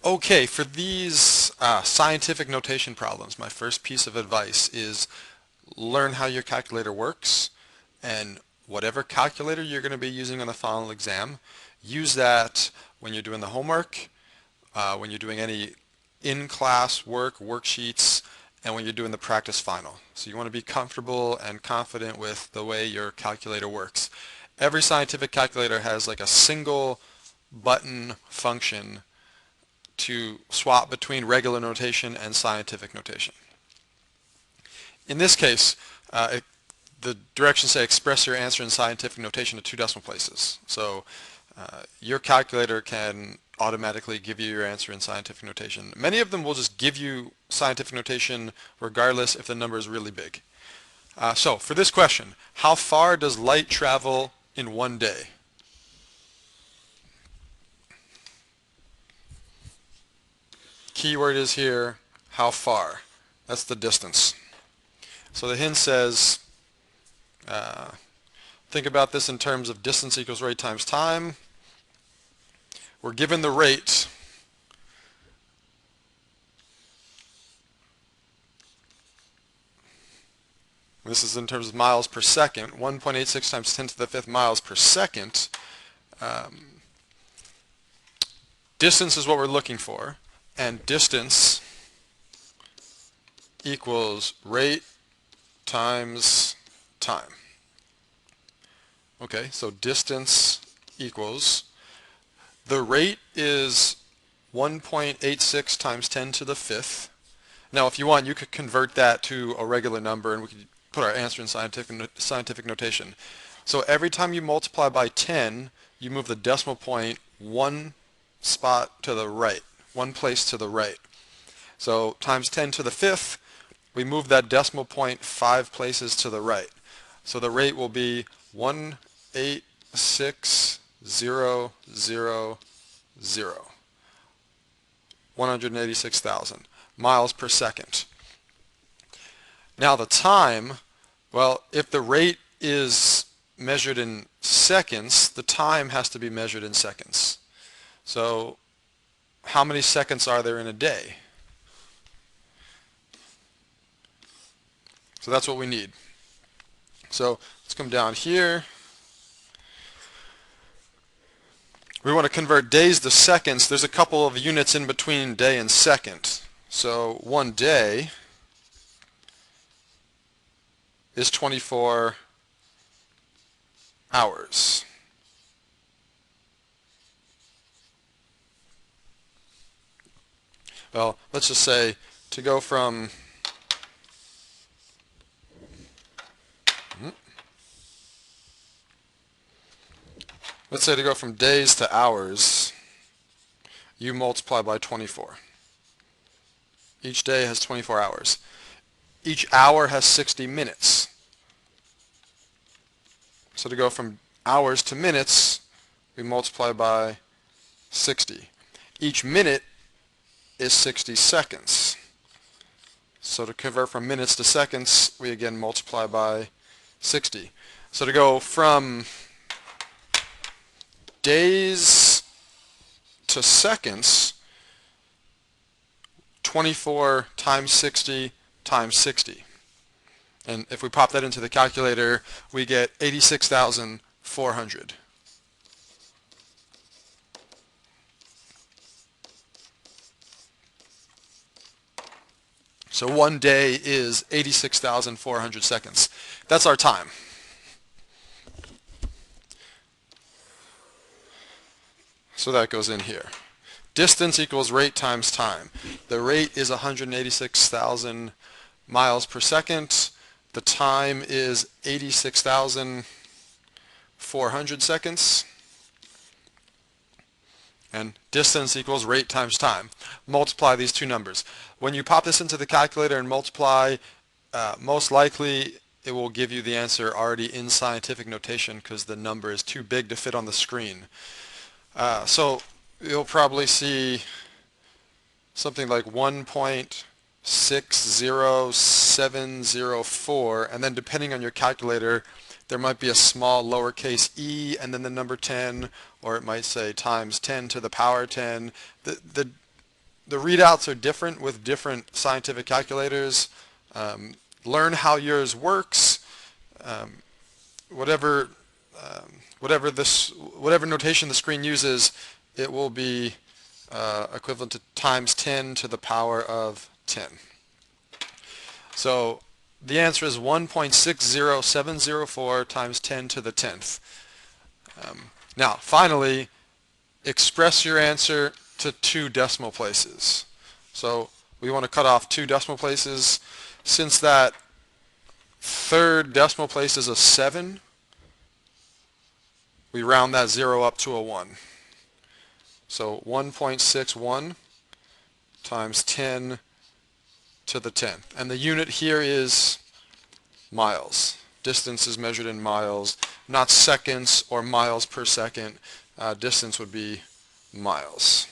Okay, for these scientific notation problems, my first piece of advice is learn how your calculator works, and whatever calculator you're going to be using on the final exam, use that when you're doing the homework, when you're doing any in-class work, worksheets, and when you're doing the practice final. So you want to be comfortable and confident with the way your calculator works. Every scientific calculator has like a single button function to swap between regular notation and scientific notation. In this case, the directions say express your answer in scientific notation to 2 decimal places. So your calculator can automatically give you your answer in scientific notation. Many of them will just give you scientific notation regardless if the number is really big. So for this question, how far does light travel in 1 day? Keyword is here, how far. That's the distance. So the hint says, think about this in terms of distance equals rate times time. We're given the rate. This is in terms of miles per second, 1.86 times 10 to the 5th miles per second. Distance is what we're looking for, and distance equals rate times time. Okay, so distance equals, the rate is 1.86 times 10 to the 5th. Now if you want, you could convert that to a regular number and we could put our answer in scientific notation. So every time you multiply by 10, you move the decimal point one spot to the right, one place to the right. So times 10 to the 5th, we move that decimal point 5 places to the right. So the rate will be 186,000, 186,000 miles per second. Now the time, well, if the rate is measured in seconds, the time has to be measured in seconds. So how many seconds are there in a day? So that's what we need. So let's come down here. We want to convert days to seconds. There's a couple of units in between day and second. So 1 day is 24 hours. Well, let's just say to go from days to hours, you multiply by 24. Each day has 24 hours. Each hour has 60 minutes. So to go from hours to minutes, we multiply by 60. Each minute is 60 seconds. So to convert from minutes to seconds, we again multiply by 60. So to go from days to seconds, 24 times 60 times 60. And if we pop that into the calculator, we get 86,400. So 1 day is 86,400 seconds. That's our time. So that goes in here. Distance equals rate times time. The rate is 186,000 miles per second. The time is 86,400 seconds. And distance equals rate times time. Multiply these two numbers. When you pop this into the calculator and multiply, most likely it will give you the answer already in scientific notation because the number is too big to fit on the screen. So you'll probably see something like 1.60704, and then depending on your calculator, there might be a small lowercase e and then the number 10, or it might say times 10 to the power 10. The the readouts are different with different scientific calculators. Learn how yours works. Um, whatever whatever notation the screen uses, it will be equivalent to times 10 to the power of 10. So the answer is 1.60704 times 10 to the 10th. Now, finally, express your answer to 2 decimal places. So we want to cut off 2 decimal places. Since that third decimal place is a 7, we round that 0 up to a 1. So 1.61 times 10 to the 10th. And the unit here is miles. Distance is measured in miles, not seconds or miles per second. Distance would be miles.